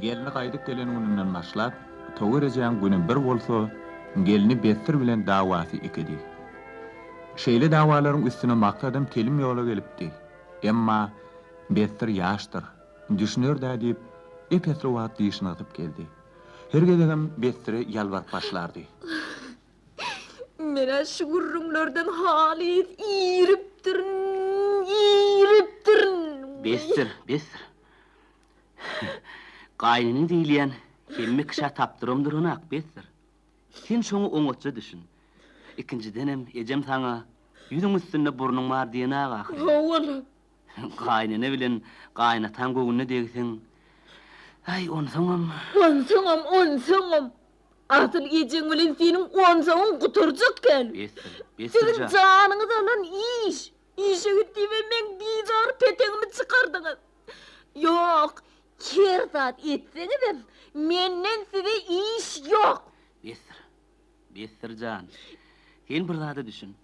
Gelini qaydıp gelen gününden başlap, töwerejän günü bir bolsa, gelini Bestir bilen dawasy ikidi. Şeýle dawalaryň üstüne maksadym telim ýola gelipdi. Emma Bestir ýaşdyr, düşünürdi diýip epesli wagt diýişini atyp geldi. Her gedegem Bestir'e ýalbaryp başlardy. Mene şu gurrunlardan halis iýripdirin. Bestir. Gaýnyny diýilýän hemme kişa tapdyrymdyr onak Bestir. Sen şoňa oňatça düşün. Ikinjidenem ejem saňa ýüzüň üstünde burnuň bar diýen agak. Howala. Gaýnyny bilen gaýnatan göwünü degsen. Ay onsoňam. Atyl ejeň bilen seniň onsoňyň guturjak gel. Bestir. Senin janyňyz alan iş. İşe gitdiňe men bizar peteňimi çykardyňyz. Ýok, kerzat etseňizem menden size iş ýok. Bestir jan. Sen bir zada düşün.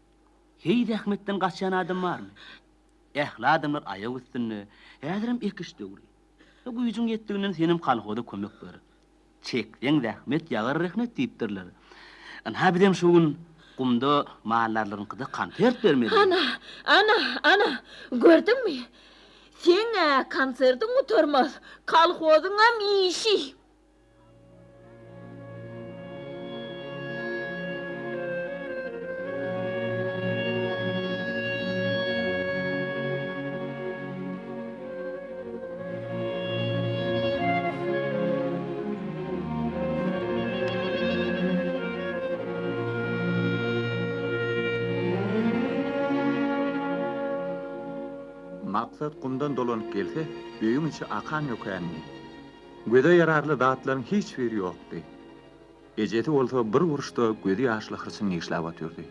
Hey rahmetden gaçan adam barmy? Ähli adamlar aýak üstünde, häzirim ekiş döwri. Bu güýjüň ýetdiginden senim kalhoda kömek ber. Çekden rahmet ýagar rahmet diýipdirler. Ha bidem şu gün gumda mahallarlaryňkyda konsert bermeli. Ana, gördünmi? Sen konsertin utarmaz, kalhozyňam işi. Maksat kumdan dolanyp gelse, öýüň içi akan ýokany. Göze yararly datlaryň hiç biri ýokdy. Ejeti bolsa bir uruşda gözi ýaşly hırsyny işläp atyrdy.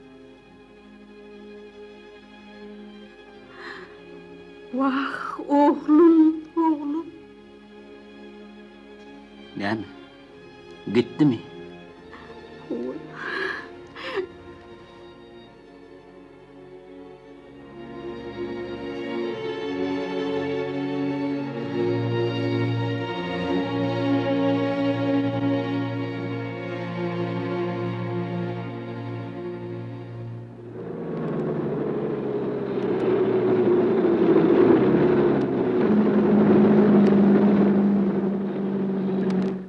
Wah, oğlum. Näme? Gitdimi?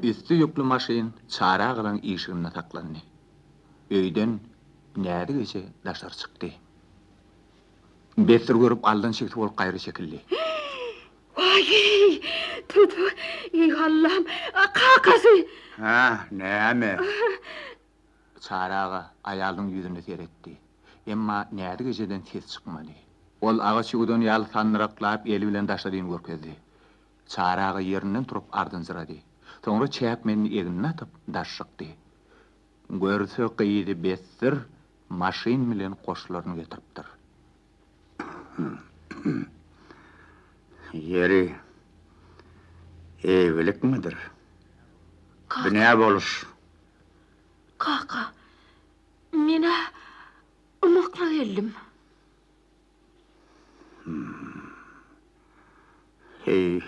Üstü ýüklü maşyn çara gylan işigine taklandy. Öýden näde geçe daşar çykdy. Bestir görüp aldan çekip bolup gaýry çekildi. Vay, tut, ey Allah'ım, kakası. Näme? Çaraga aýalyň ýüzüne seretdi. Emma näde geçeden ses çykmady. Ol agaç ýugdan ýaly sanraklap eli bilen daşladyny görkezdi. Çaraga ýerinden turup ardyn zırady. Sonra çäpmeni egine atyp daşşykdy. Görse gyýdy Bestir maşyn bilen goşlaryny getiripdir. Yeri evlilik midir? Bu ne boluş? Kaka, mene umukla geldim. Hey.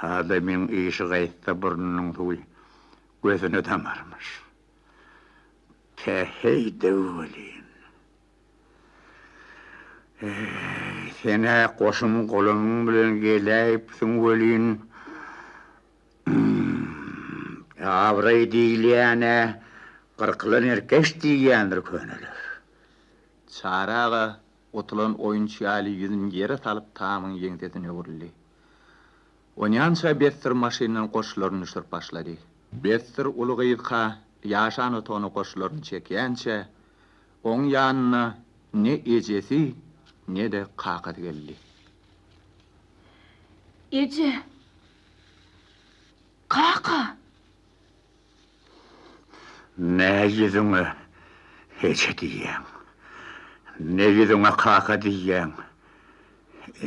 Adamın işi gaýtsa burnunun suwy gözüne tamarmış. Hey dewlin. Sene koşum kolum bilen gelip süngölin. Avray diýilýäne gyrkylan erkeş diýýändir könüler. Çaraga otulan oýunçy ýaly ýüzüni ýere salyp tamyň ýeňdesine öwrildi. Onyança Bestir maşynyň goşlaryny sürüp başlady. Bestir ulugyýyka ýaşan otony goşlaryny çekýänçe oň ýanyna ne ejesi ne de kakady geldi. Ece. Kaka. Ne ýüzüňe ece diýýäň. Ne ýüzüňe kaka diýýäň.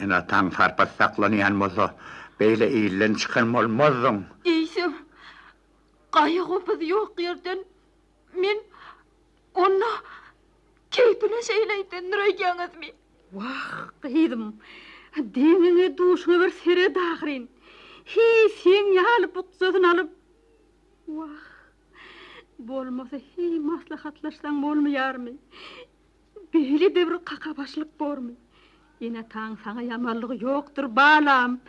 Ena taň sarpa saklanýan bolsa beýle iýlen çykan bolmazdyň. Eýsem. Gaýa gopuz ýok ýerden men onu keypine şeyleyden nüreygeňizmi? Wah, gyýdym. Deňiňe duşuňa bir sere dagyryn. Hi sen ýaly bu sözüni alyp wah. Bolmasa hi maslahatlaşsaň bolmaýarmy? Beli de bir kaka başlık bormy? Ýene taň saňa ýamanlygy ýokdur balam.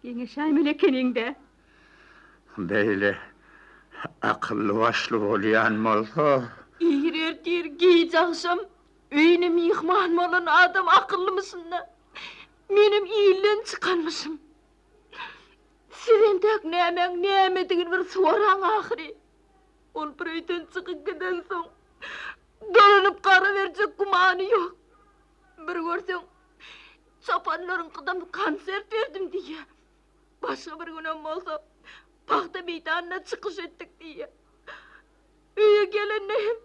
Geňeşäýmeli ekeninde. Beýle akıllı başlı bolýan bolsa, İğrer giyjaksam, öýüne mihman bolan adam akıllymysın da? Menim iýlen çykanmyşym. Sizentek näme diýen bir soraň ahyry. Ol bir öýden çykyp giden soň, dolanyp gara berjek gumany ýok. Bir görseň, çapanlaryň kydam konsert berdim diýe. Başga bir günem bolsa, paxta meýdanyna çykyş etdik diýe. Öýe gelenem,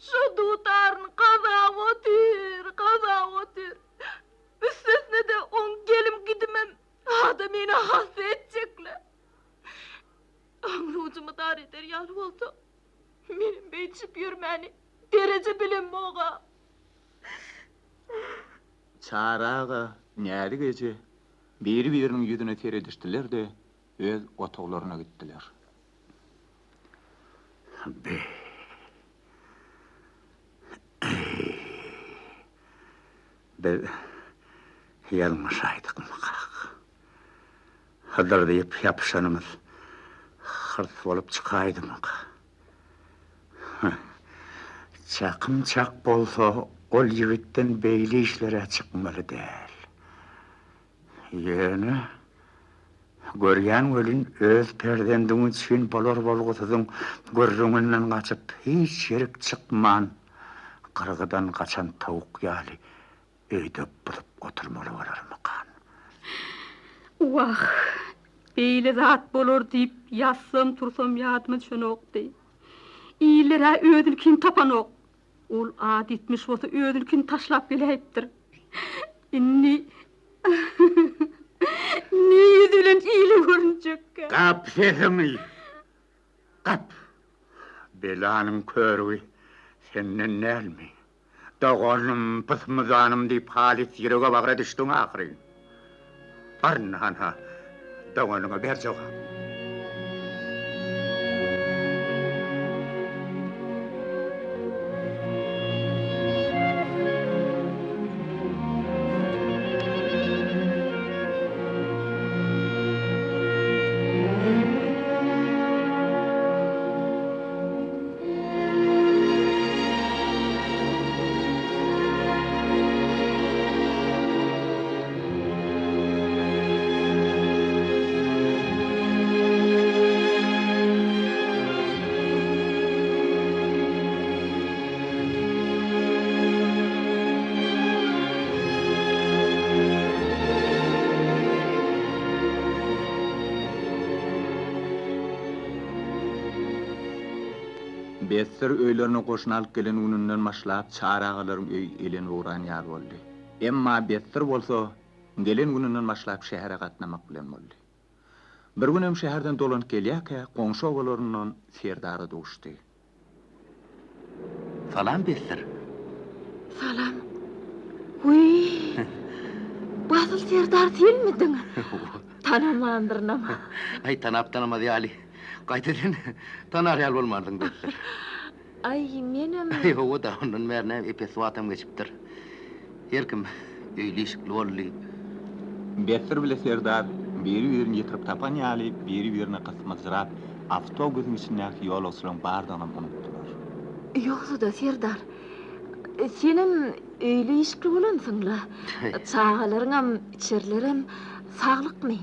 şu dutaryn kazak otyr. Üstesine de on gelim gidimem, ada meni hasta edecekler. Ağrıcımı dar eder yar oldu. Menim beyçip yürmeni, derece bilen moğa. Çarağa näli gece biri-biriniň ýüzüne teredişdiler de öz otoglaryna gitdiler. biz ýalmaşaýdyk mykak. Hazır diýip ýapyşanymyz hırs bolup çykaýdyk. Çakym-çak bolsa, ol ýigitden beýli işlere çykmaly däl. Ýöne görýän welin öz perdendiňi üçin bolar bolgusyň görrüňinden gaçyp hiç ýerik çykman. Qırğıdan kaçan tavuk ýaly öýde bulup oturmaly bolarmykan. Wah, beýle zat bolur diýip ýassam tursam ýadyma düşenokdy. İýlere ödülkin tapanok. Ol ad etmiş bolsa ödülkin taşlap gelýärdir. Inni ne ýüzülen iýle görünjek. Kap sesimi. Kap. Belanyň körügi senden näme? Dağanım, pısmızanım diýip halis ýürege bagyra düşdüň ahyry. Arnana, dağanyňa ber jogap. Besser öýlerine goşun alyp gelen gününden başlap çarağalaryň öý elen uğran ýar boldy. Emma Besser bolsa gelen gününden başlap şähere gatnamak bilen boldy. Bir günem şäherden dolanyp gelýärkä goňşy ogalarynyň Serdary duşdy. Salam Besser. Salam. Uy. Basıl Serdar silmidiň? Tanamandyrnam. Ay tanamady ýaly. Gaýtadan tanar ýal bolmadyň Besser. Ay menem... Ay o da ondan merne epes watam geçipdir. Herkim öýleşikli boldy. Besser bile Serdar biri-birini ýetirip tapan ýaly, biri-birini kysmazyrap awtobusyň içindäki ýolagçylaryň bardygyny unutdylar. Ýoksa da Serdar, senem öýleşikli bolansyňla. Çağalaryňam, içerlerim saglykmy?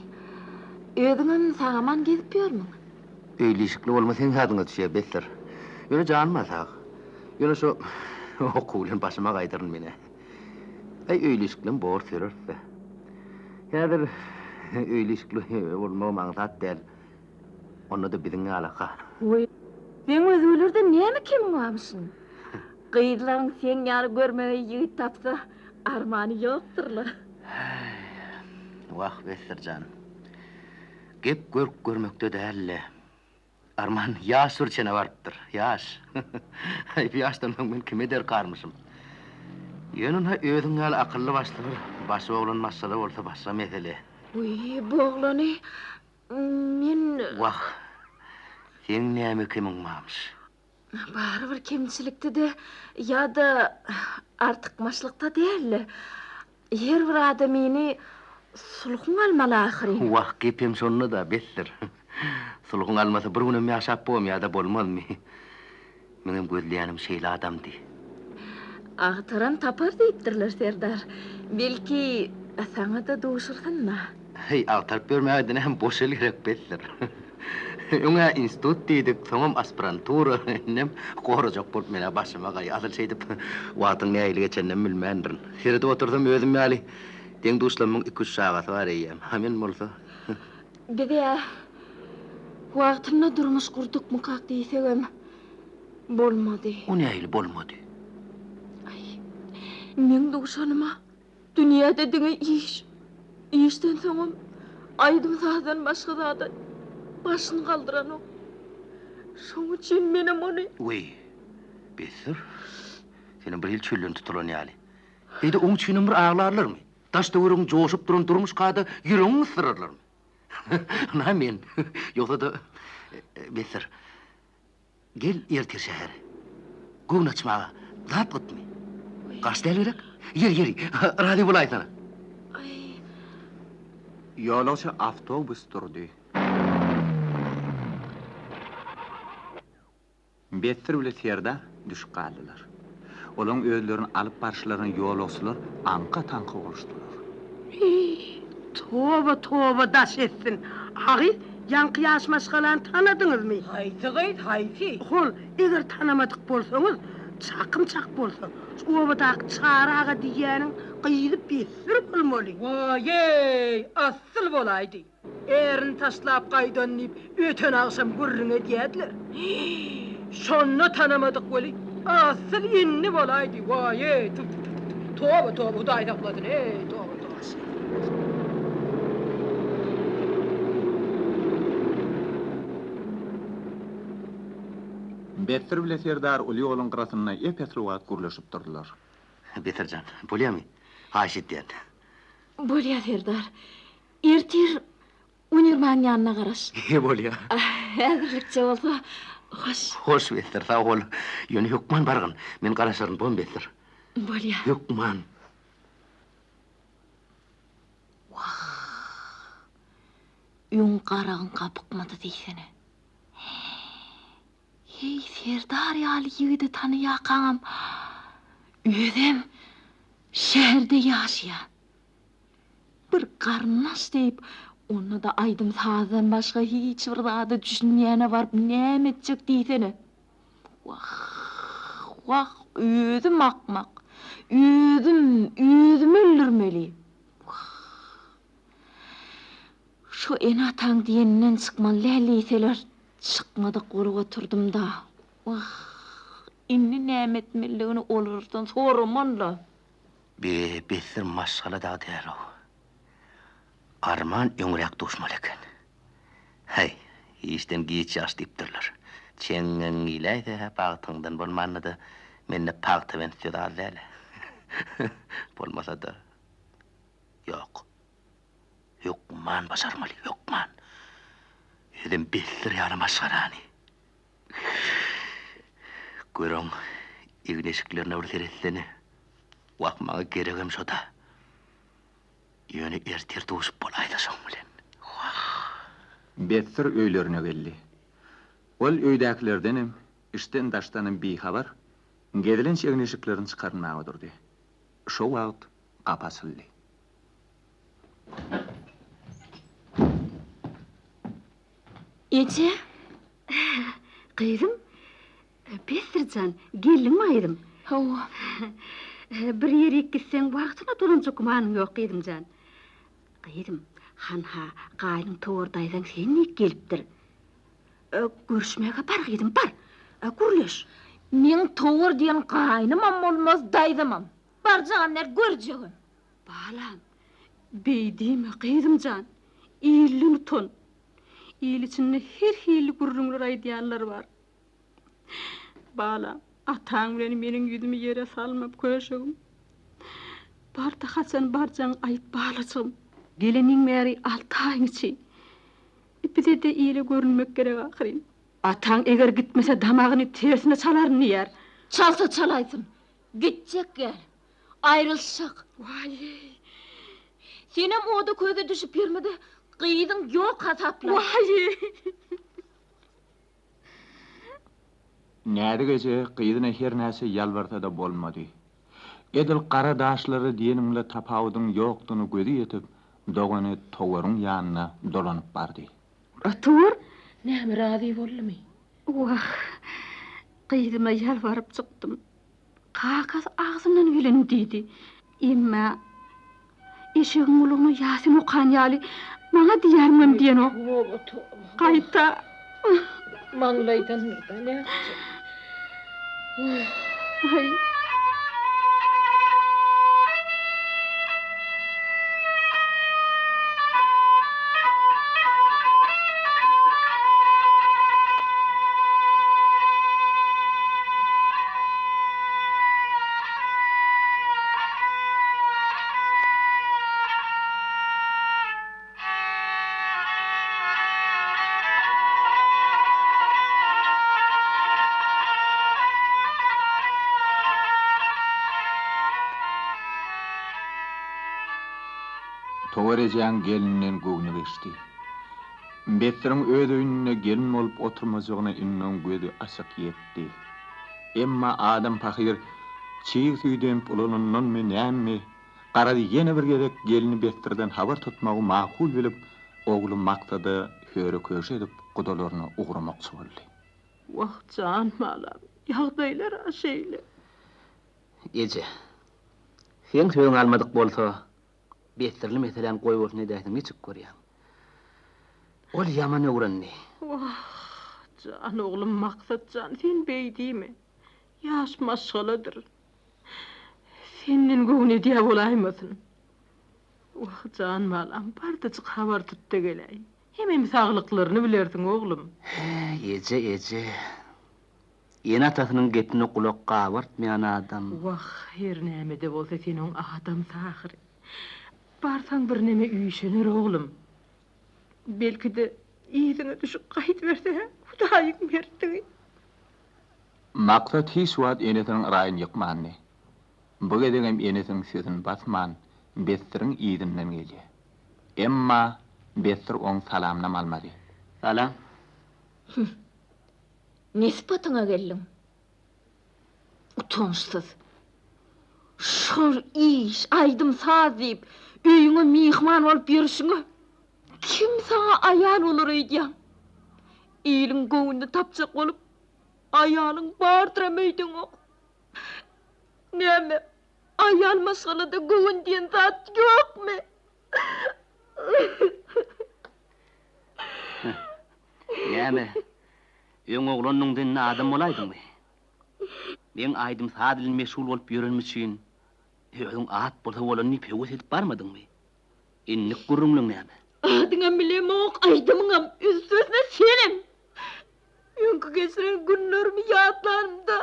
Öýüňem sagaman gezip ýörmüň? Öýleşikli bolmasaň hadyňa düşýär Besser. Ýöne janmasaq. Ýöne şu okulan başyma gaýdyryn mene. Ay öýleşiklim bor sürürse. Häzir öýleşikli bolmagy maňsat däl. Onda da biziň alaka. Oy, sen özülerde näme kim bolmuşsun? Gyýdlaryň sen ýary görmegi ýigit tapsa, armany ýokdurlar. Wah Besser jan. Gep görmekde dälle. Arman ýaş sürçene bardyr, ýaş. Ay ýaşdan men kime der karmyşym. Ýöne özüň ýaly akylly başlygy, başy oglan masala bolsa başga mesele. Uy, bu oglany Men Wah. Sen näme kiming mamş? baribir kemçilikde de ya da artıkmaşlıkta değil. Her bir adamini sulhun almalı ahiri. Wah, gepim şonu da bellir. Sulhun almasa bir günüm yaşap bolmay ya da bolmazmy. Menim gözleýänim şeýle adamdy. Ağtaran tapar deyipdirler Serdar. Belki sana da doğuşursunma. Hey, altarp bermägden hem boş el gerek bellir. Öňe institut diýdik, soňam aspirantura, nem gorajak bolup mene başyma gaý asyl şeýdip wagtyň näýili geçenden bilmändirin. Şeride oturdum özüm ýaly. Deň duşlamyň 2-3 sagat bar eýem. Hemen bolsa. Bide wagtymda durmuş kurduk mukak diýsegem bolmady. O näýili bolmady? Men doğuşanyma dünýäde diňe iş. İşden soňam aýdym zadan başga zada başyny galdyran ok. Şoň üçin menem ony Wey. Besir. Senin bir ýyl çöllüň tutulan ýaly. Eýde oň çynym bir aglarlarmy? Taş döwürüň joşup duran durmuş kada ýüregiň ısırarlarmy? Na men. Ýogsa da Besir. Gel ertir şäher. Gün açmaga zat gitmi. Gaçdal gerek? Yer. Radio bulaý sana. Ýolagça avtobus durdy. Bettir bilen Serdar düşüp kaldylar. Olaň özlerini alyp barşylaryny ýolagçylar anka-tanka boluşdylar. Toba daş etsin. Agy, ýanky ýaşmaşgalan tanadyňyzmy? Haýsy? Hol, eger tanamadyk bolsaňyz, çakymçak bolsa, obadak çaraga diýäniň gyýylyp besir bolmaly. Vay, asyl bolaydy. Erini taşlap gaýdanyp öten agşam gürrüňe diýdiler. Şonu tanamadyk boli. Asyl inni bolaydy. Vay, toba, Hudaý tapladyn. Toba. Bettir bilen Serdar uly ýoluň gyrasynda epesli wagt gürleşip durdylar. Betirjan, bolýarmy? Haşit diýen. bolýar Serdar. Ertir Unirman ýanyna garaş. Bolýar. Häzirlikçe bolsa hoş. Hoş Betir, sağ ol. Ýöne hukman bargyn. Men garaşaryn bon Betir. Bolýar. Hukman. Ýün garagyn kapykmady diýsene. Hey Serdar ýaly ýigidi tanyýakaňam. Özüm şäherde ýaşaýan. Bir garnaş diýip, onu da aýdym sazdan başga hiç bir zady düşünýäne barp näme etjek diýsene. Wah, özüm akmak. Özüm öldürmeli. Şu enataň diýeninden çykman läliseler çykmadyk goruga turdum da. Wah, inni näme etmeligini olurdan soramanla. Besir maşgala da däro. Arman öňrek duşmaly eken. Hey, işden giç ýaş diýipdirler. Çeňiň iläýse bagtyňdan bolmanydy. Menne pagty ben söýdäle. Bolmasa da. Ýok. Hukman başarmaly, hukman. Edem Besir ýaly maşgarany. Görüň, ýigneşiklerine öwrülerseni. Wakmaga geregem şoda. Ýöne ertir duşup bolaýdy şoň bilen. Bettir öýlerine geldi. Ol öýdäkilerdenim işten daştanym bihabar gedilen çegneşiklerini çykarmaga durdy. Şo wagt kapasyldy. Ece? Gyzym, Besirjan, geldiňmi aýdym? Hawa. Bir ýere gitseň wagtyna durunja gumanyň ýok Gyzymjan. Gyzym, hanha gaýlyň towurdaýsaň sen nik gelipdir. Görüşmege bar Gyzym, bar. Gürleş. Men towur diýen gaýnymam bolmaz, daýdymam. Barjaganlar görjegim. Balam, beýdimi Gyzymjan? Ýylyny ton. Ýyl içinde her hili gurrunlar aýdýanlar bar. Balam, ataň bilen meniň ýüzümi ýere salmap köşegim. Barda haçan barjaň aýyp balacym. Geleniň meri 6 aý içi. Bize de iyile görünmek gerek ahirin. Atan eğer gitmese damağını tersine çalarını yer. Çalsa çalaysın. Gidecek gel. Ayrılacak. Vay. Senem oda köze düşüp yermedi. Kıydın yok hatapla. Vay. Näde gece kıydına her näse yalvarta da bolmady. Edil qara daşlary diyenimle tapawdyň ýokduny gözi ýetip, dogany towaryň ýanyna dolanyp bardy. Atur. Näme razy bolmy? Vah. Kıydıma yalvarıp çıktım. Kakas ağzımdan gülün dedi. Emma eşeğin ulunu Yasin okan yali bana diyermem diyen o. Kayta. Manglaydan nurda ne yapacak? Ay. Towarejan gelinen göwüne geçdi. Betiriň öz öýüne gelin bolup oturmajagyna innen gözi asyk ýetdi. Emma adam pahyr çiğ süýden pulanyndan mı näme garady ýene bir gerek gelini Betirden habar tutmagy makul bilip oğlu maktady höre köşe edip gudalaryny ugramakçy boldy. Vah can malam. Ýagdaýlar aşeýle. Ece. Sen söýüň almadyk bolsa, Betirli meselen goýup ne diýdiň hiç görýär. Ol ýaman öwrenni. Vah can oğlum maksat can sen beýdimi? Yaş maşgaladyr. Senin göwüne diýe bolaýmasyn. Vah can malam bardyjyk habar tutda geley. Hemem saglyklaryny bilersiň oğlum. Ece. Ýene atasynyň getini kulakka awartmayan adam. Vah her näme de bolsa seniň adam sahyry. Barsaň bir näme üýşenir oğlum. Belki de ýyzyna düşüp gaýt berse, Hudaýyň berdi. Maksat hiç wagt enetiň raýyn ýykmandy. Bu gedegem enetiň sözüni basman, Betiriň ýydynyň geldi. Emma Betir oň salamna almady. Salam. Nisbatyňa geldim. Utançsız. Şol iş, aýdym saz diýip, öýüňe mihman bolup ýerişiňe kim saňa aýal bolar eýdýär? Ýylyň göwünde tapjak bolup, aýalyň bardyrameýdiň ok. Näme? Aýal maşgalada göwün diýen zat ýokmy? Näme? Öň oglanyň dinne adam bolaýdyňmy? Men aýdym sadil meşgul bolup ýörenmiş üçin öňüň at bolsa bolany pewes edip barmadyňmy? Innik gurrunlyň näme? Adyňam bilemok, aýdymyňam üstüne senem. Öňkü geçiren günlerimi ýatlarymda.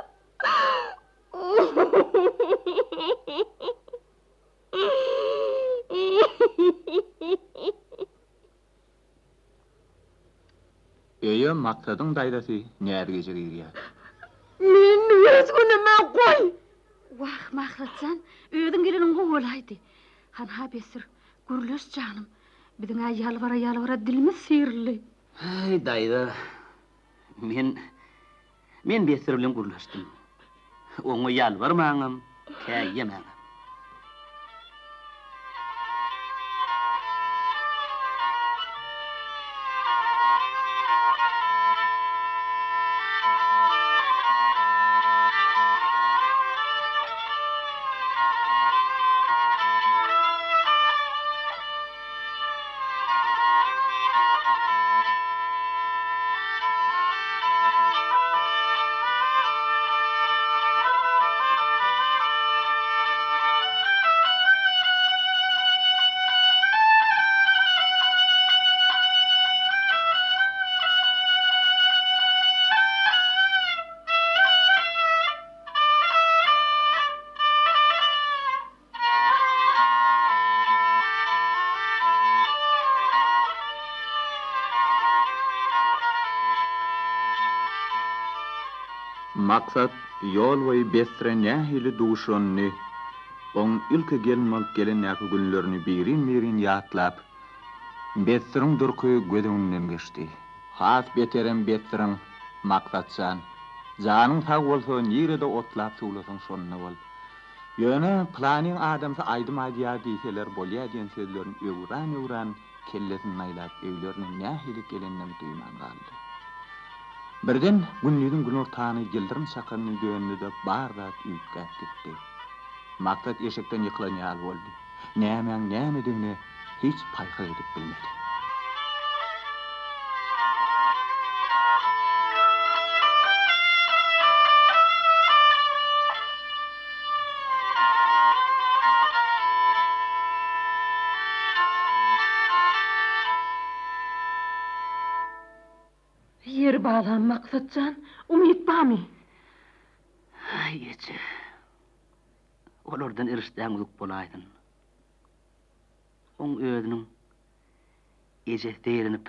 Öýe maksadyň daýdasy näde geçirýär? Men öz günüme goý. Vah maksatsan öýüň geliniň gowalaydy. Hanha besir gürleş canım. Biziňe ýalwara dilimiz sirli. Hey daýda. Men Betir bilen gurlaşdym. Oňa ýalbarmaňam, käýýemäňam. Maksat yol boyu Bestre nähili duşonny, on ülke gelmek gelen näki günlerini birin yatlap, Bestr'in durky gödünden geçti. Has beteren Bestr'in maksatsan, janyň tag bolsa nirede otlap suwlasyň şonuna bol. Ýöne planin adamsa aýdym aýdýar diýseler bolýar diýen sözlerini öwran kellesini naýlap öýlerini nähili gelenden duýman galdy. Birden günlüğün gün ortağını yıldırım sakarını döndü de bardak üyükkat gitti. Maksat eşekten yıkılan yal oldu. Näme hiç payka edip bilmedi. Yer bağlan maksatcan, umit bami. Ýeçe. Olardan erişdäňlik bolaýdyn. On ödüniň eje değerinip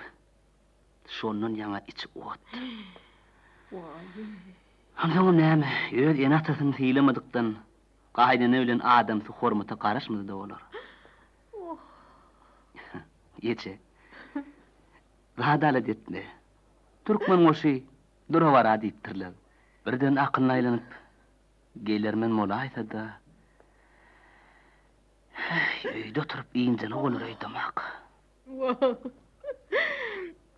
şondan ýaňa içi ot. Hansyň näme? Öd enatasyny hiýlemedikden gaýdyny bilen adamsy hormata garaşmady da bolar. Ýeçe. Gadalat etme. Türkmen moşy durawara diýipdirler. Birden akylyna aýlanyp gelermen molaýsa da öýde oturup iňjeni golraýdamak.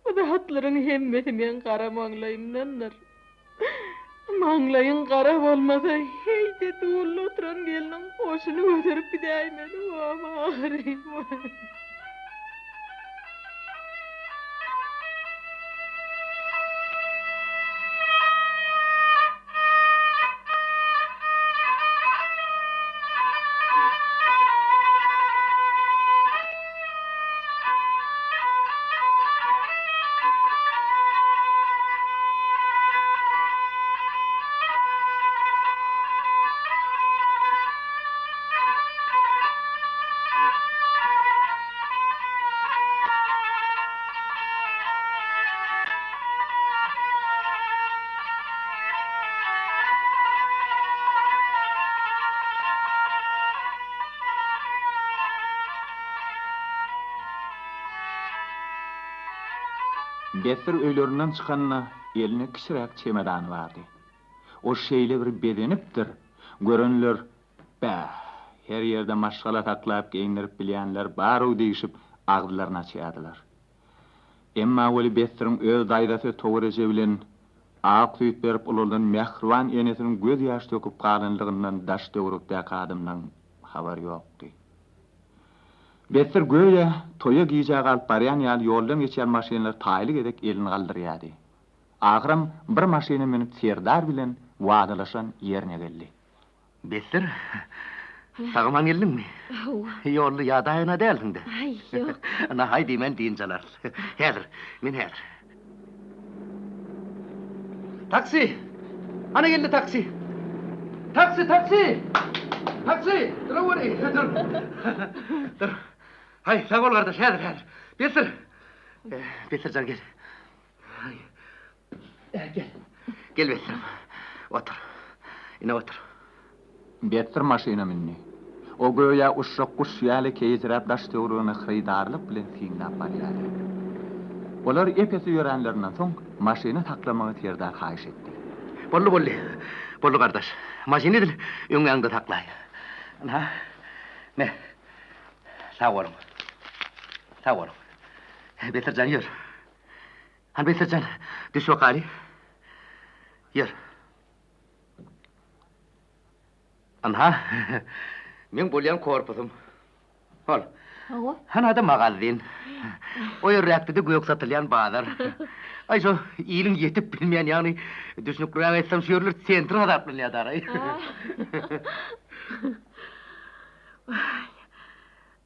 Bu da hatlaryň hemmeti men gara maňlaýymdandyr. Maňlaýyň gara bolmasa heýde tuğully oturan geliniň hoşuny göterip gidäýmedi. Ahyrym. Besir öýlerinden çykanna eline kişirek çemedany bardy. O şeýle bir bedenipdir. Görenler, her ýerde maşgala taklap geýindirip bilýänler baru diýişip agdylaryna çýadylar. Emma weli Besir'in öz daýdasy toguraje bilen ak tüýüp berip ulardan mehriban enesiniň göz ýaş töküp galanlygyndan daş döwrükdäki adamdan habar ýokdy. Besir göýe toya giyjak alyp barýan ýaly ýoldan geçýän maşynalar taýlyk edek elini galdyrýardy. Agyram bir maşyna minip Serdar bilen wadalaşan ýerine geldi. Besir, sağman geldinmi? Ýolly ýadaýyna dälsiňde. Ay, ýok. Ana haýdy men diýinjalar. Häzir, men häzir. Taksi! Ana geldi taksi! Taksi! Taksi! Dur! Dur! Hay, sağ ol kardeş, häzir. Besir! Besircan gel. Gel. Gel Besirim. Otur. Ine otur. Besir maşyna minni. O göýe uşak kuş ýaly keýizrap daş döwrüne hyýdarlyk bilen siňnap barýardy. Olar epesi ýörenlerinden soň maşyna taklamagy Serdar haýyş etdi. Bolly kardeş. Maşyny dil öňňde taklaý. Ana. Ne? Sağ ol. Besircan ýör. Han Besircan, düş wakaly. Ýör. Ana. Men bolýan korpusum. Ol. Han adam magazin. O ýerräkde göýük satylýan bazar. Ay şo ýylyň ýetip bilmeýän ýagny düşnükler etsem şeýerler sentri adap bilýär.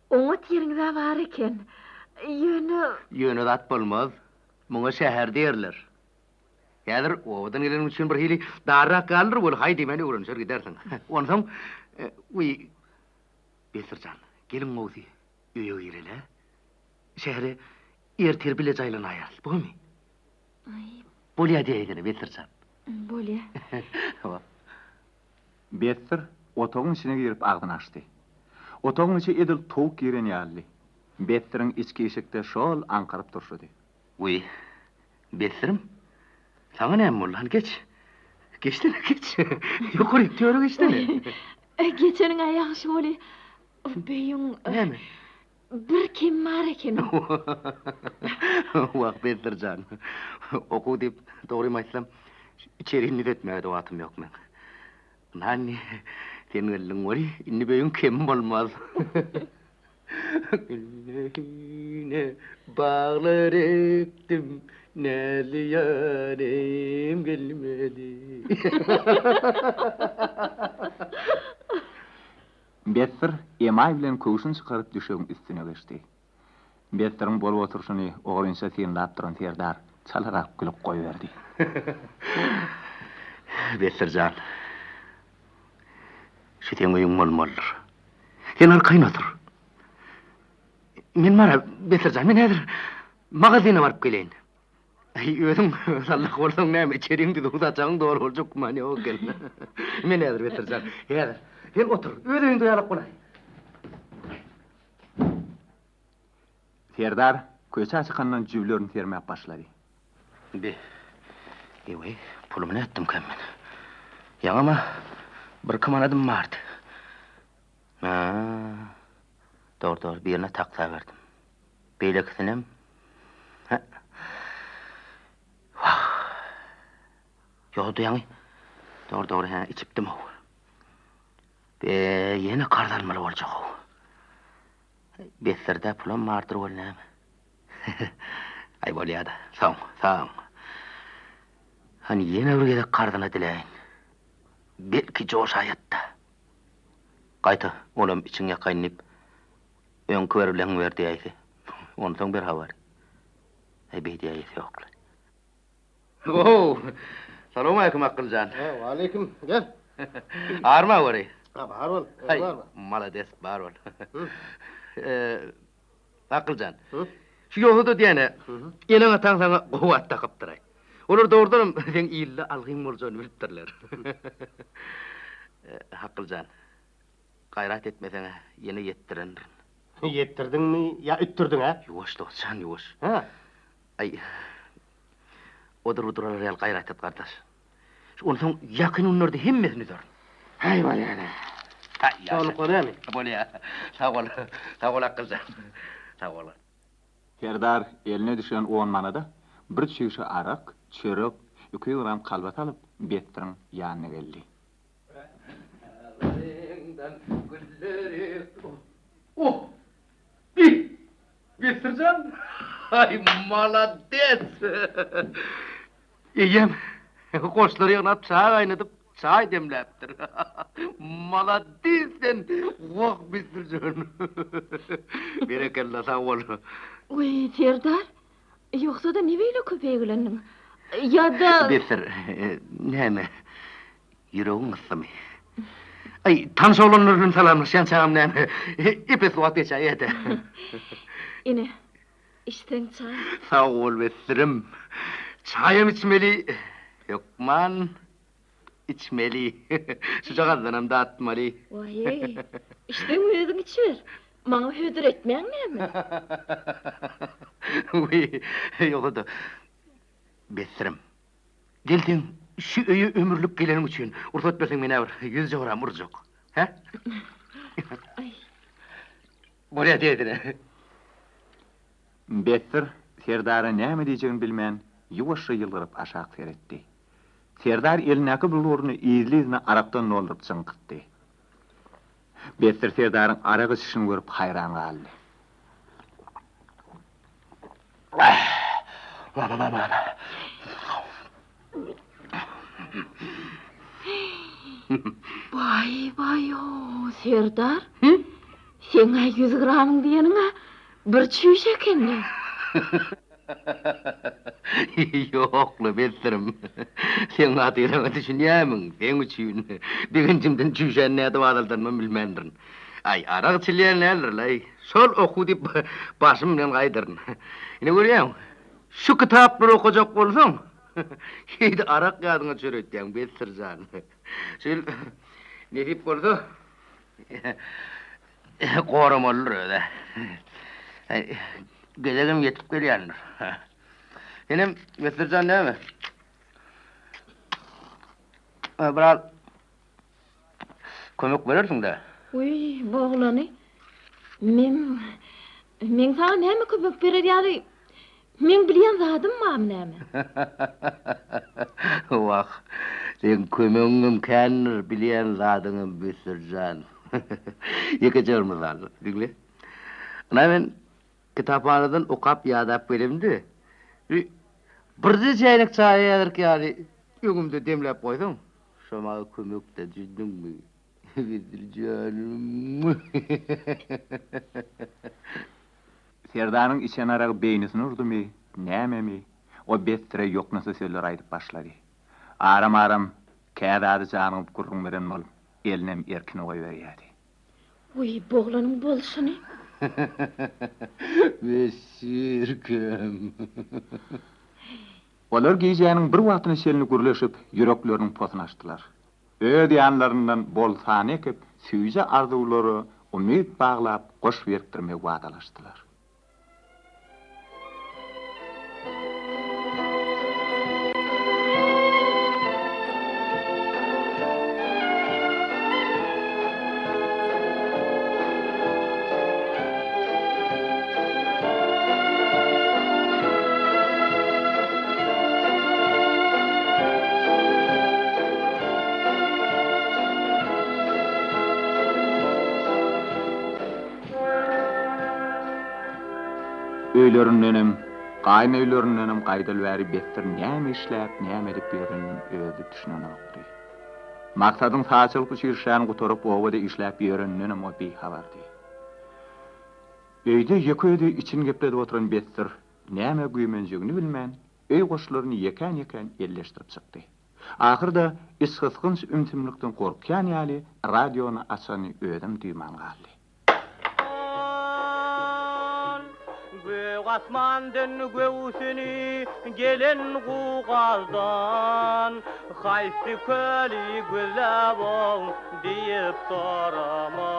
Oňa tiriňde bar eken. Ýöne zat bolmaz. Muňa şäher derler. Häzir owadan gelen üçin bir hili darrak galdyr bol haýdy meni öwrenşer gidersiň. Onsoň Besircan, gelin oğzi öýe girele. Şähere ertir bile jaýlanaýar, bolmy? Ay, Bolýar diýedir Besircan. Bolýa. Bettir otogyň içine girip agdyny açdy. Otogyň içi edil towuk giren ýaly. Bettir'in içki eşikde şol anqaryp durşdy. Uy, Bettirim. Sana ne mollan geç. Geçtene geç. Yukarı gidiyor geçtene. Geçenin ayağı şöyle. Beyin Ne mi? bir kim var eken. Vak Bettircan. Oku deyip doğru mu aytsam içeri inni etmeye doğatım yok men. Nani senin elin var inni beyin kim olmaz. Güllerine bağlar ektim, neli yarim gelmedi. Bettir emay bilen köşün çıkarıp düşegiň üstüne geçdi. Bettir'in bolup oturşuny oğlunça tiýinlap duran Serdar çalarak gülüp goýberdi. Bettircan. Şu teň öýüň molmoldur. Sen arkayna otur. Men mara Bettircan, men häzir magazyna baryp geleýin. Özüň sallak bolsaň näme içeriňde uzatjagyň dogry boljak many ýok gel. Men häzir Bettircan, häzir. Sen otur, özüňde ýalyp bolay. Serdar köçe çykandan jüwlerini termäp başlady. Be. Ewe, pulumy etdim kem men. Ýa-ama bir kamanadym bardy. Doğru birine takla verdim. Beylekisinem. Yoğdu yani. Doğru içipdim o. Be yeni kardanmalı olacak o. Bettirde pulam vardır olayım. Ay bolýa da. Sağ. Hani yeni bir gede kardana dileyin. Belki joş hayatta. Qayta olam içiňe kaynayıp öňkü berilen berdi aýdy. Ondan bir habar. Beýdi aýdy ýoklar. Salam alaykum Akılcan. Aleyküm, gel. Arma wary. Bar ol, Hay, bar. malades bar ol. Akılcan. Şu ýolda diýene, ýene taň sana gowat takyp duray. Olar doğrudan sen ýylla algyň boljany bilipdirler. Akılcan. Gayrat etmesene yine yettirendir. Yettirdin mi ya üttirdin ha? Yuvaş dostcan yuvaş. Ha? Ay. Odur real gayrat et kardeş. Onu son yakın onlarda hemmesini dör. Hay var yani. Hay ya. Onu konuya mı? Bolýa. Sağ ol Akılcan. Sağ ol. Serdar eline düşen oğun manada bir şişe arak, çörek, 2 gram kalbat alıp Bettir'in ýanyna geldi. Oh! Bettircan! Ay malades! Ýem, goşlary ýagnap çay aynadyp çay demläpdir. Malades sen! Wah Bettircan! Berekella sağ ol. Uy, Serdar. Yoksa da ne beýle köpeýgilendiň? Ya da Bettir, näme? Ýüregiň ysmy. Ay, tanış olanlarının salamlaşan çağım näme? Epes wagt geçäýär ýerde. ine içten çay. Sağ ol Bettirim. Çayım içmeli. Yokman içmeli. Şu çağazdanam da atmalı. Vay, içten özüň içer. Maňa hödür etmeýän näme? Uy, yok da. Bettirim. Geldin şu öýü ömürlük gelenim üçin. Ursat berseň meni bir 100 gram urjak. He? Ay. Bolýa diýdine. Bettir Serdar'a näme diýjegini bilmän ýuwaşça ýylgyryp aşağı seretdi. Serdar elinäki bulguryny ýyzly-ýyzly arakdan doldurup çyňkytdy. Bettir Serdar'ın arak içişini görüp hayran kaldı. Vay o Serdar. Seňe 100 gramyň diýeniňe bir çüýş ekenli. Yoklu Bettirim. Sen atyryňa düşünýärmiň, sen üçin. Birinjimden çüýşen näde badaldanma bilmendirin. Ay, arak içilýän näler, şol oku diýip başym bilen gaýdyryn. Ine görýäň, şu kitapları okujak bolsaň, Heydi arak yadıňa çöretdiň Besirjan. Şol nesip bolsa qoram olur öyle. Gelegim yetip gelýändir. Enem Besirjan näme? Biral kömek berersiň da. Uy, boğlany. Men sana näme köpek berer ýaly? Men bilýän zadym mam näme? Wah, sen kömeňim kändir bilýän zadyňy Besirjan. Ýekejermizan, diňle. Ana men kitapxanadan okap ýadap gelimdi. Birde çaýnak çaý ýadyr ki, ýaly öňümde demläp goýdum. Şoma kömekde jüzdüňmi? Besirjanym. Serdanyň içen aragy beýnisini urdumy, nämemi? O Besire ýoknasa söýler aýdyp başlady. Aram-aram kädädi janyň gurrun beren bolup, elinem erkine goýberýärdi. Uy, boğlanyň bolşuny. Besirkem. Olar gijäniň bir wagtyny şelini gürleşip, ýürekläriniň posyny açdylar. Öýdi ýanlaryndan bol sany ekip, süýje arzuwlary umyt baglap, goş berkdirmek wadalaşdylar. Öýlerinden, gaýna öýlerinden gaýdal bäri Besir näme işläp, näme edip ýörenini özü düşünen okdy. Maksadyň saçylyk şirşäni guturup owada işläp ýörenini o behabardy. Öýde ýeköýde için gepledip oturan Besir näme güýmenjegini bilmän, öý goşlaryny ýeken elleşdirip çykdy. Ahyrda isgysgynç ümtimlikden gorkýan ýaly radiony açany öýdüm duýman galdy. Asmandan göğsünü gelen guğazdan Haysi köli güllabon deyip sorama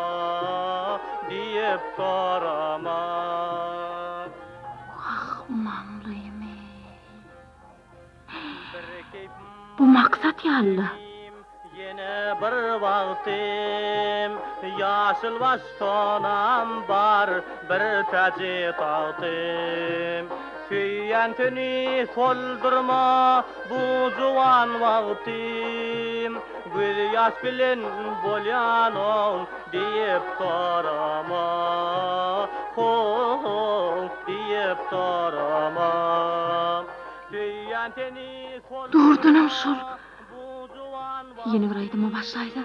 Ah, mamlıyım. Bu maksat ýaly. Yine bir vaktim yaşıl baştonam var bir taci tağtim Süyyentini soldurma bu juwan vaktim Gül yaş bilen bolyanon deyip sorama Ho deyip sorama Süyyentini Durdunam şol. Yeni bir aydıma başlaydı.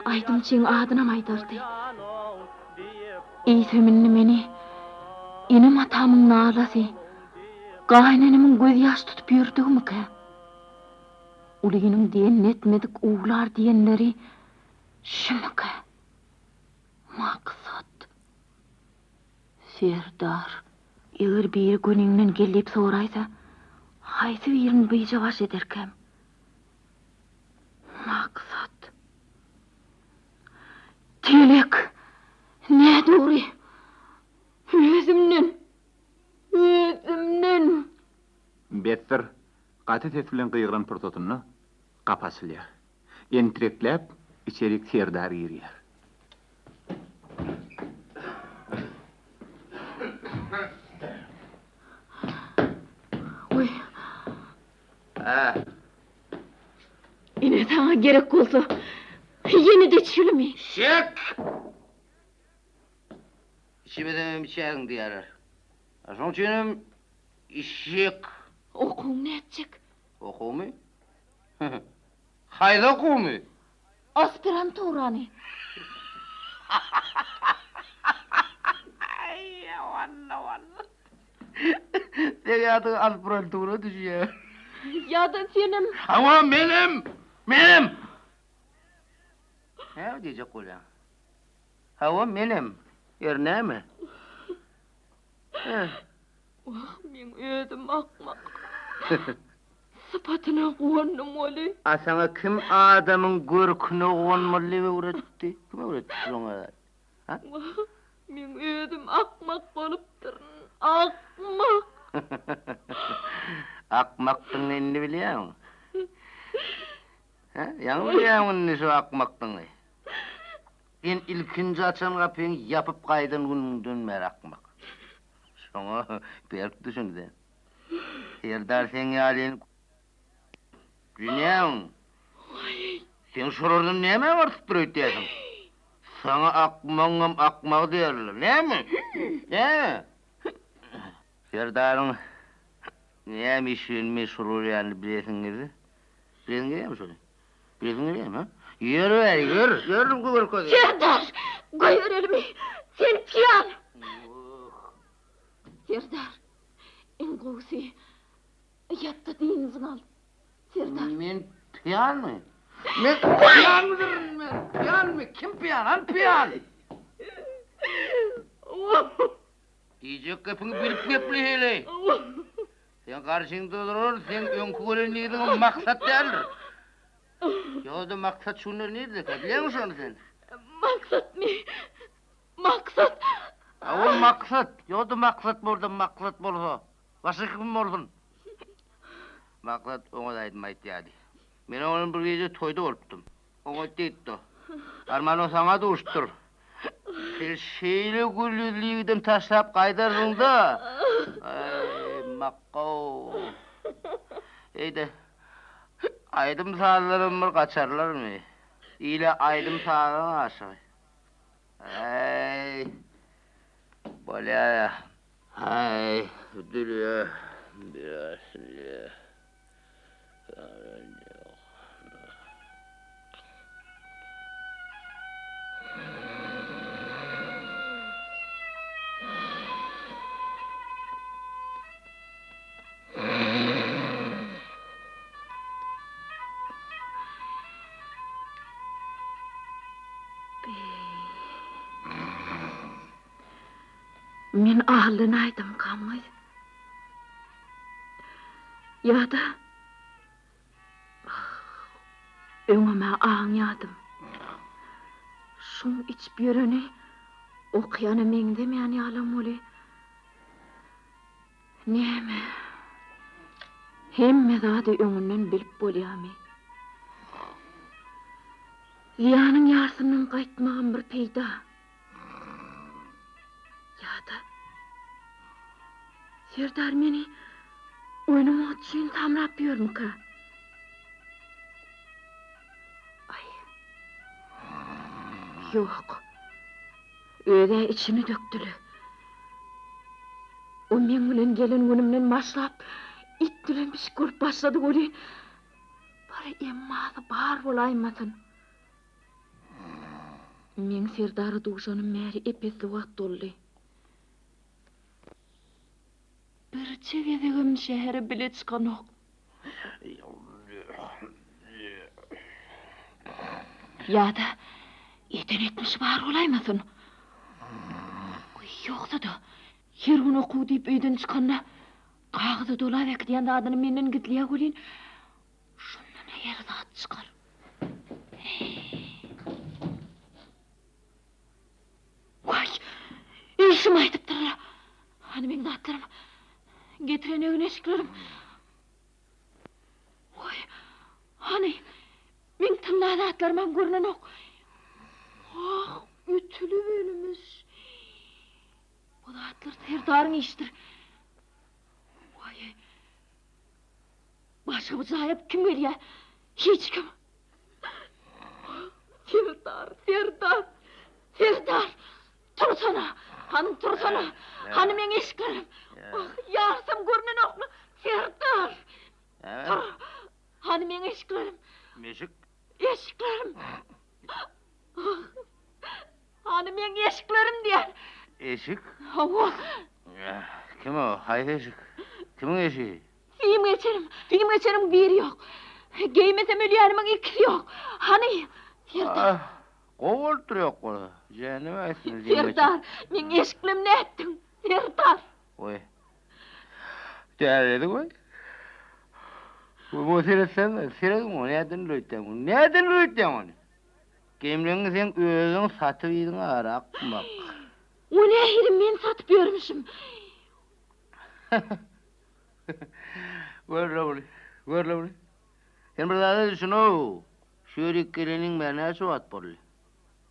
Aydım çiğin adınam aydardı. Eýtüminni meni, inim atamyň nalasy, gaýnanynyň göz ýaş tutup ýürdigmike? Ulygynyň diýen netmedik uglar diýenleri şumike? Maksat. Serdar, eger bir günüňden gelip soraýsa, haýsy birini beýje baş ederkem? Maksat. Tilek. Ne duri? Özümden. Besir gaty tesbilen gyýyran purtotuny gapasylýar. Entrekläp içerik Serdar ýerýär. Uy. Ine sana gerek bolsa yeni de çülmi. Şek! İçimeden içeğin diýerler. Şoň üçin işek. Okuň netjek? Okumy? Haýda okumy? Aspiranturany. Ay, walla. Deýärdi aspirantura düşýär. Ya da senim. Ama benim. Ne diyecek ulan? Hava benim. Erneme. Vah, men özüm akmak. Sıfatına kuvanım oli. Asana kim adamın görküne olmalı öğretti? Kim öğretti ona? Men ödüm akmak bolupdyr. Akmak. Akmaktın neyini biliyor musun? Yan biliyor musun ne şu akmaktın? En ilkinci açan kapıyı yapıp kaydın günün dönmer akmak. Şuna berk düşündü. Serdar sen yalin. Biliyorsun. Sen şuradan neme artık duruyor diyorsun? Sana akmağım akmağı derler, ne mi? Ne mi? Serdar'ın ne işin meşhur yani bilesiniz? Bilesiniz değil mi şöyle? Bilesiniz değil mi ha? Yürü bu kodu. Serdar! Koyur elimi! Sen piyan! Serdar! En kovusi yatta deyinizin al. Serdar! Men piyan mı? Men piyan mıdır men? Piyan mı? Kim piyan? Han piyan? İyice kapını bilip hele. Sen karşında durur, sen önküre neydin maksat derler. Ya da maksat şunu neydi? Biliyor musun onu sen? Maksat ne? Maksat! O maksat. Ya da maksat burada maksat bolsa. Başka kim olsun? Maksat ona da aytmaydı yani. Ben onun bir gece toyda oluptum. Ona deydi. Arman o sana da uçtur. Sen şeyle güllülüğüden taşlap kaydarın da. Ay makko. Eyde. Aydım sağlarım var kaçarlar mı? İyle aydım sağlarım aşağı. Ay. Böyle ya. Ay. Dülüyor. Biraz ya. Men ağlını aydım kanmay. Ya da öňüme ağňadım. Şuň içip ýöreni okýany meňde men ýalam boly. Näme? Hemme zady öňünden bilip bolýarmy? Ýanyň ýarsynyň gaýtmagan bir peýda. Ýa-da Serdar meni oýnama üçin tamrap ýörmüka? Ay. Ýok. Öde içini döktüli. O men bilen gelen günümden başlap it dilenmiş görüp başlady boly. Bari emmady bar bolaýmasyn. Men Serdary duşanyň märi epesi wagt doldy. Bir çegedegim şehre bile çıkanok. Ya da eten etmiş var olaymasın. Yoksa da her gün oku deyip öýden çıkanna kağıdı dola bekleyen adını menden gitliye gülün. Şundan her zat çıkar. Vay! İşim aytıp durur. Hani ben zatlarım. Getiren evine şıklarım. Vay! Hani ben tımnağı zatlarım görünen ok. Ah! Ütülü bölümüş. Bu zatlar Serdar'ın iştir. Vay! Başımıza ayıp kim geliyor? Hiç kim. Serdar! Tursana! Hanım tursana! Hanım en eşklerim! Yarsam görünen oklu! Serdar! Hanım en eşklerim! Meşik? Eşklerim! Hanım en eşklerim diyen! Eşik? Hava! Kim o? Haydi eşik. Kimin eşiği? Film geçerim biri yok. Giymesem ölüyarımın ikisi yok. Hani? Serdar! Kovultur yok bunu. Cehennem etsin. Serdar! Men eşklerim ne ettim? Serdar! Oy. Değerledi koy. Bu sen onu neden lütfen? Neden lütfen onu? Kimliğini sen özün satıp yedin arak bak. O ne ahirim men satıp görmüşüm. Gör la. Sen bir daha düşün o. Şöyle gelinin bana suat bolly.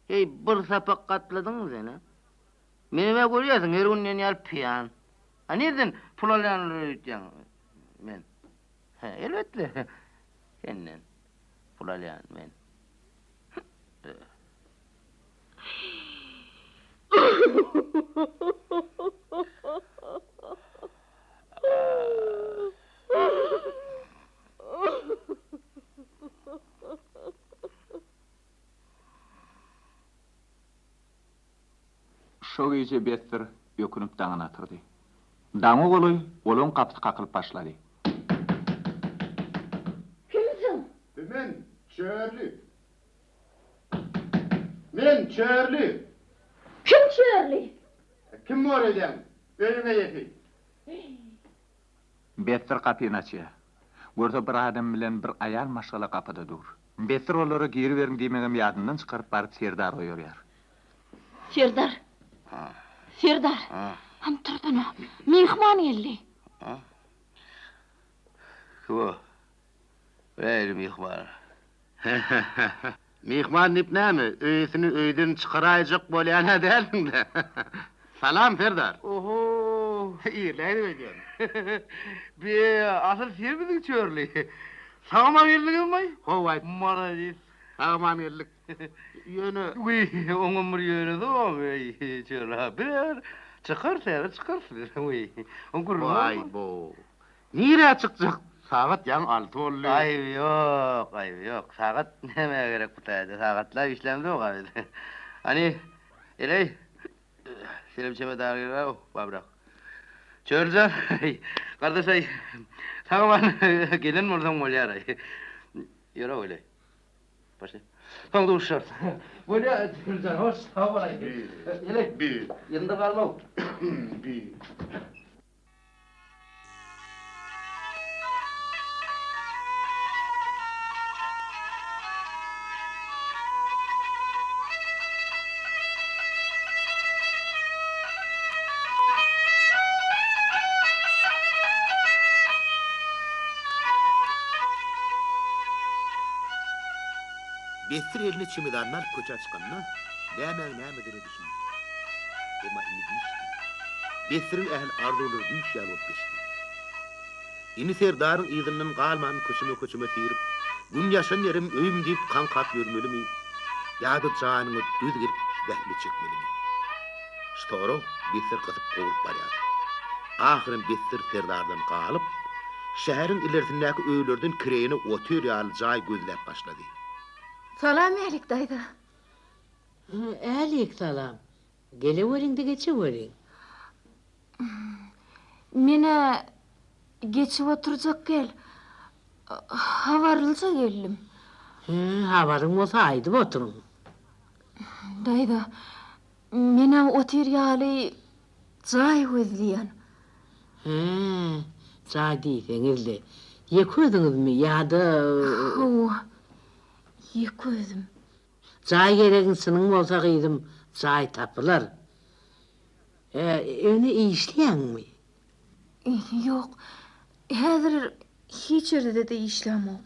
Hey bir sapak katladın sen ha? Menime görüyorsun her gün ne yal piyan. Ha nereden pul alayan lütfen men? Ha elbette. Senden pul alayan men. Şo gece Bettir ökünüp dağına atırdı. Dağı goloy olon kapı kakılıp başladı. Kimsin? Men çörlü. Men çörlü. Kim çörlü? Kim var edem? Önüme yepi. Bettir kapıyı açıyor. Görse bir adam bilen bir ayal maşala kapıda dur. Bettir onları geri verin demegem yadından çıkarıp barıp Serdar koyuyor. Serdar. Serdar. Ham turdun. Mehman geldi. Bu. Ver mihman. Mihman nipnemi? Öğüsünü öğüdün çıkarayacak bolyana dersin de. Salam Serdar. Oho, iyiler hocam. Bir asıl sen misin çörlü? Sağma yerliğin mi? Hovayt. Maradis. Sağma yerlik. Yönü. Uy, onun bir yönü de o. Çörlü. Bir çıkar Uy. Vay bu. Nire çıkacak? Saat yan 6 oldu. Ay yok. Saat nemeye gerek butaydı. Saatlar işlemdi o kadar. Hani, eley. Selimçeme dağılıyor o, babrak. Çörcan, kardeş ay, sağman gelin mi oradan molya aray. Yürü öyle. Başla. Son dur şart. Molya, Çörcan, hoş, sağ ol ay. Eley, yanında kalma. Bir. Bettir eline çimidanlar koça çıkanına näme düşündü. Ama ini düştü. Bettir'in ähli arzular düş yal bolup geçti. Ini Serdar'ın ýygynyň galman köçüme tirip, gün yaşan yerim öýüm diýip kan kap görmelimi? Ýa-da janyny düz girip dähli çekmelimi? Ştoro Bettir gysyp goýup barýar. Ahyryn Bettir Serdar'dan galyp, şäheriň ilerisindäki öýlerden kireyini otur ýaly jaý gözläp başlady. Salam alik dayda. Alik salam. Gelevering de geçivering. Mene geçip oturacak gel. Havarılsa geldim. Havarın olsa aydıp oturun. Dayda, mene otur ýaly jaý gözleýän. Jaý diýseňizde. Ýeködüňizmi ýa-da Ýeködüm. jaý geregin synyň bolsa gyýdym, jaý tapylar. Öni işleýänmi? Yok, häzir hiç ýerde de işlemok.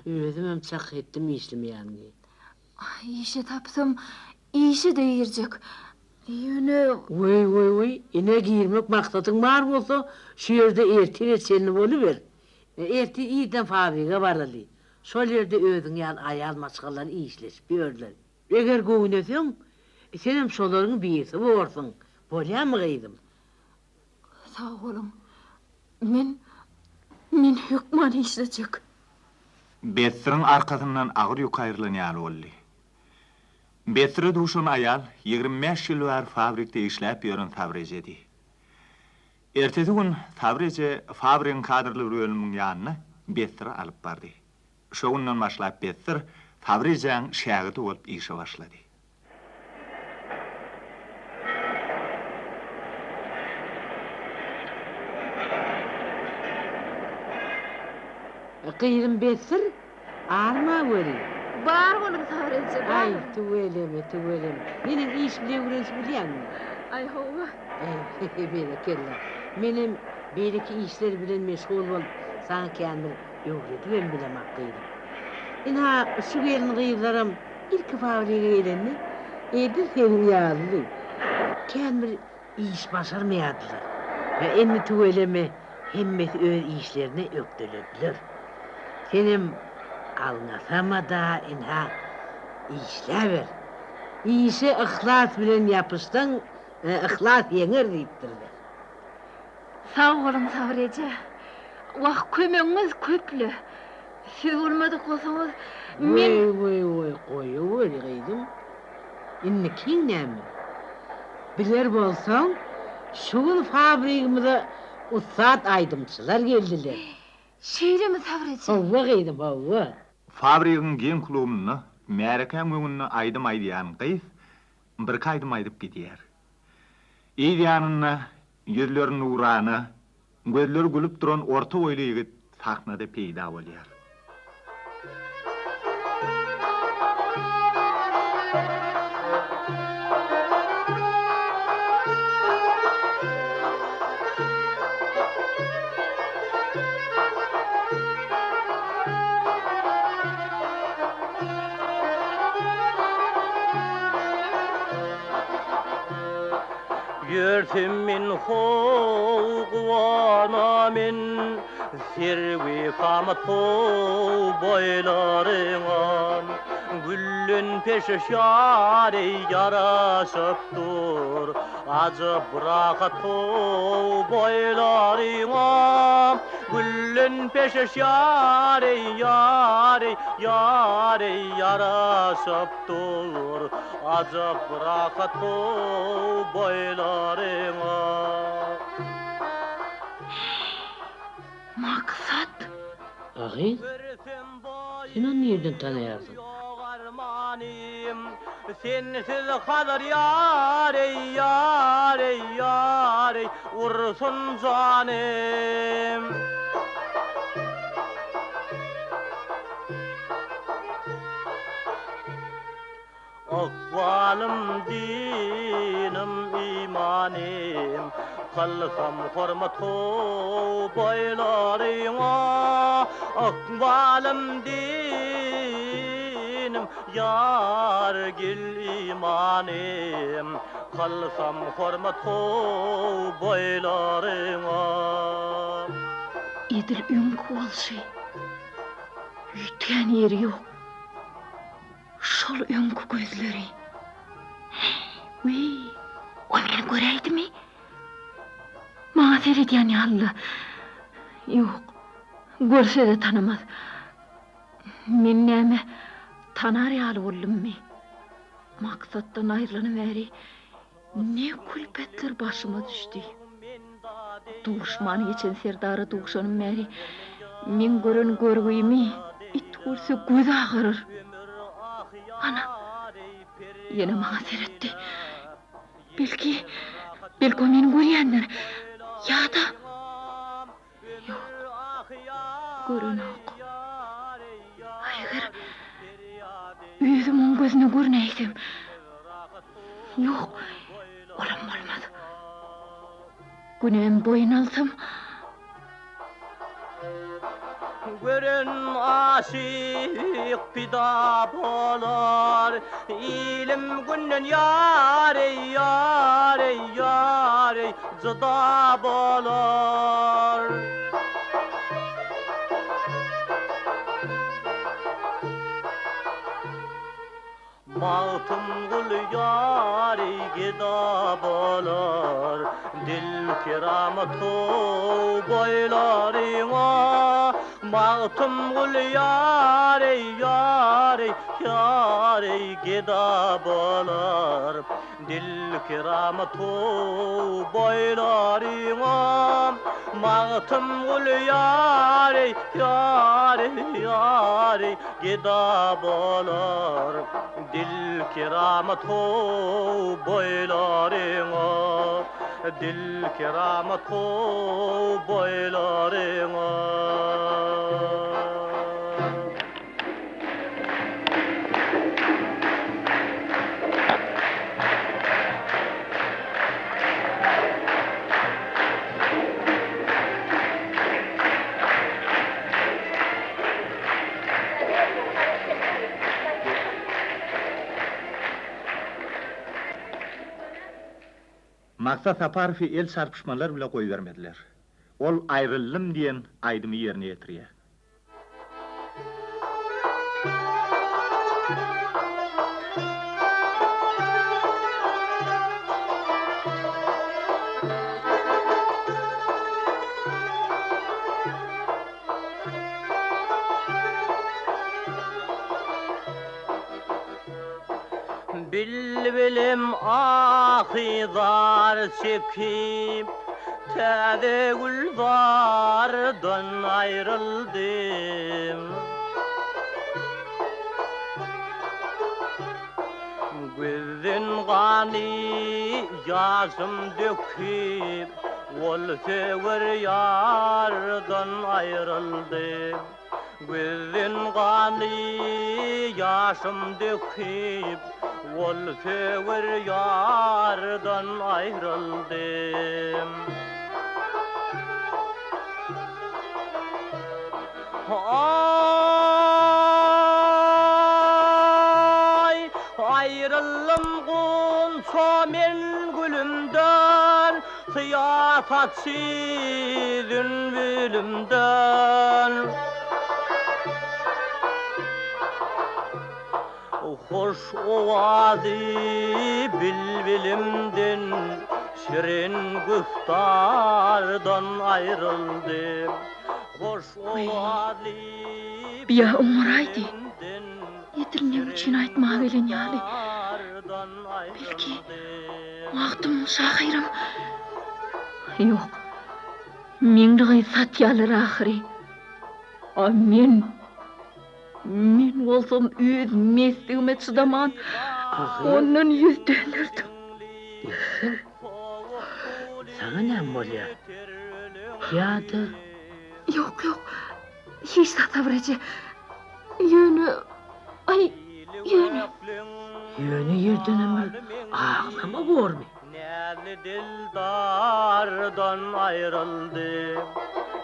Özüm hem çak etdim işlemeýänmi. İşe tapsam, işe de ýerjek. Ýöne... Oy, ine girmek maksadyň bar bolsa, şu ýerde ertire seni boluber. Erti ýydan fabrika barady. Şol ýerde özüň ýan aýal maçgalar işleşip ýörler. Eger göwüneseň, senem şolaryň birisi bolsun. Bolýarmy gyýdym? Sağ olun. Men hükman işleyecek. Bettir'in arkasından ağır yukarılan ýaly boldy. Bettir'e duşun ayal 25 ýyl bar fabrikde işläp ýören Tabrejedi. Ertesi gün Tabreje fabrikin kadrly bölüminiň ýanyna Bettir'i alyp bardy. Şo günden başlap Bettir Tabrejeň şägirdi bolup işe başlady. Kıyırım Bettir, arma öyle. Bar bolun sabretse bar. Ay, tüveleme. Benim iş bile öğrensi biliyor musun? Ay hova. Böyle kella. Benim belki işler bilen meşgul ol. Sana kendim öğretiyorum bile makkıydım. İnha şu gelin kıyılarım ilk fabrika gelenini Edir senin yağlı. Kendim iş başarmayadılar. Ve enni tüveleme hemmeti öyle işlerine öktülediler. Senin alnasama da inha işler ver. İşe ihlas bilen yapıştan ihlas yener deyiptirler. Sağ olun sabrece. Vah kömöňiz köplü. Siz olmadık olsanız men Vay, koyu öyle kıydım. İnni kim näme? Biler bolsam, şuun fabrikamıza ustad aydımçılar geldiler. şeýle mi sabrece? Havva kıydım, havva. Fabrikin gen kulumunu, Mereken öňünde aýdym aýdýan gys, bir kaýdym aýdyp gidýär. Ýa-da ýüzleri nurany, gözleri gülüp duran orta boýly ýigit sahnada peýda bolýar. Yürtüm min hoğvana min Sirvi kamat hoğ boylarınan Güllün peşi şari yaraşıp dur Acı bırakat hoğ boylarınan Güllün peşi şari yaraşıp dur Acı bırakat hoğ boylarınan Maksat. Ahi, sen onu nereden tanıyarsın? Sensiz kalır yâre, ursun canım. Akvalım dinim imanim Kalsam hormat boylarına Akvalım dinim yar gil imanim Kalsam hormat boylarına Edir öňkü bolşy. Ütgen yeri ýok. Şol öňkü gözleri. Uy, o meni göreýdimi? Maňa seredýän ýaly. Ýok, görse de tanymaz. Men näme tanar ýaly boldummy? Maksatdan aýrylanybery ne külpetler başyma düşdi. Duşmany geçen serdary duşanyň bäri men gören görgüými it görse göz agyryr. Ana, yine maňa seretdi. Belki meni görýändir. Ýa-da ýok, gören ok. Aýgyr, özüm oň gözüne görnäýsem. Ýok, olam bolmaz. Günem boyun alsam. Gören aşık pida bolar İlim günnen yâre Zıda bolar Mağtım gül yâre gida bolar Dil kiramatı boylarına Mağtım gül yâre gida bolar Dil kiramatı boylarına Mağtım gül yâre gida bolar Dil kiramatı boylarına Dil kiramatı boylarına Maksat Saparow el çarpışmalar bile koy vermediler. Ol ayrıldım diyen aydımı yerine getiriyor. Bilbilim ahidar çekip Täze gülbardan ayrıldım Gözün gani yaşım döküp Ol sever yardan ayrıldım Gözün gani yaşım döküp Ol sever yardan ayrıldım Ay ayrılım gunça men gülümden Siyasatçı zünbülümden Hoş ovazi bilbilimden Şirin güftardan ayrıldım Hoş ovazi Biya umuraydı. Yetirinem için aytmağa gelen yani. Belki vaktim şahirim. Yok. Mendigi satyalar ahiri. Men olsam öz mesligime çıdaman. Onun yüz dönürdüm. Sana ne bolýar? Ýa-da Yok. Hiç satavrece. Yönü... Ay, yönü... ýöne ýerdenemi ağlama bormy? Näli dildardan ayrıldım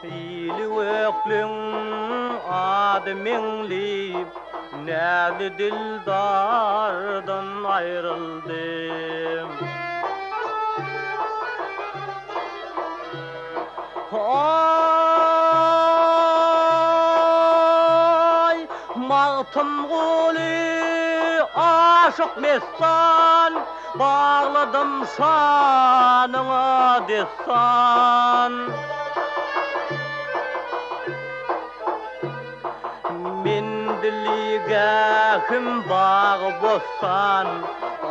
İli öklüm adminlip Näli dildardan ayrıldım Ay mağtım guli aşık messan Bağladım şanına destan Min diligahim bağ bossan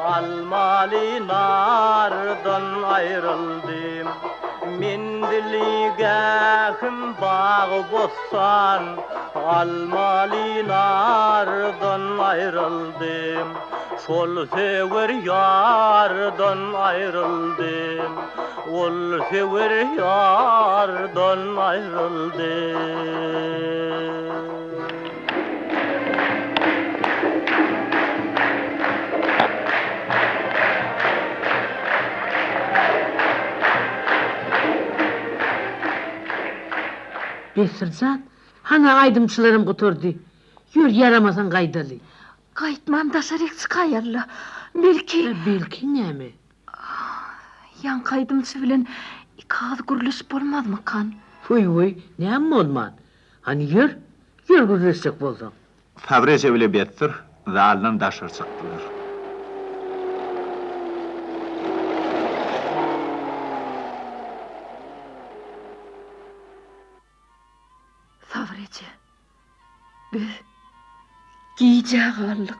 Almali nardan ayrıldım Min diligahim bağ bossan Almali nardan ayrıldım Şol sever yardan ayrıldım Ol sever yardan ayrıldım Besircan, hana aydımçılarım guturdy. Ýür yaramasan gaýdaly. Kayıtmam daşarek çıkayarla. Belki... Belki näme? Yan kaydımçı bilen ikaz gürlüş bolmaz mı kan? Fuy, näme bolman? Hani ýür gürleşsek bolsaň. Fabrece bile bettir, zaldan daşır çıktılar. Savrece. Biz giyeceğe kaldık.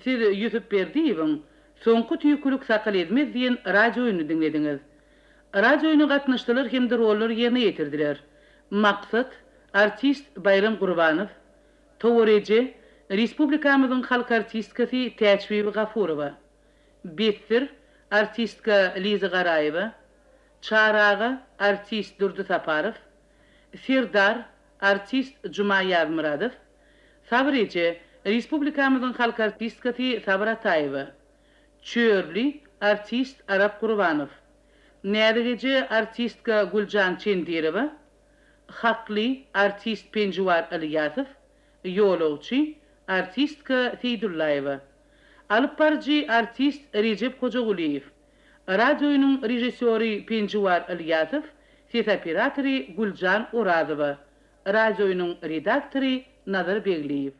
siz YouTube berdiýiň, soňky tüýkülük sakal edmez diýen radio oyunu dinlediňiz. Radio oyunu gatnaşdylar hem de roller ýerine ýetirdiler. Maksat artist Bayram Gurbanow, Towereci Respublikamyzyň halk artistkasy Täçwibi Gafurowa, Betsir artistka Liza Garaýewa, Çaraga artist Durdy Saparow, Serdar artist Juma Ýazmuradow, Sabrece Respublikamyzyň halk artistkasy Sabra Taýewa, Çörli artist Arap Gurbanow, Nädegeci artistka Guljan Çendirewa, Hakly artist Penjuwar Aliýasow, Ýolowçy artistka Seydullaýewa, Alypbarjy artist Recep Hojaguliýew, radioynyň rejissöri Penjuwar Aliýasow, ses operatory Guljan Oradowa, radioynyň redaktory Nazar Begliýew.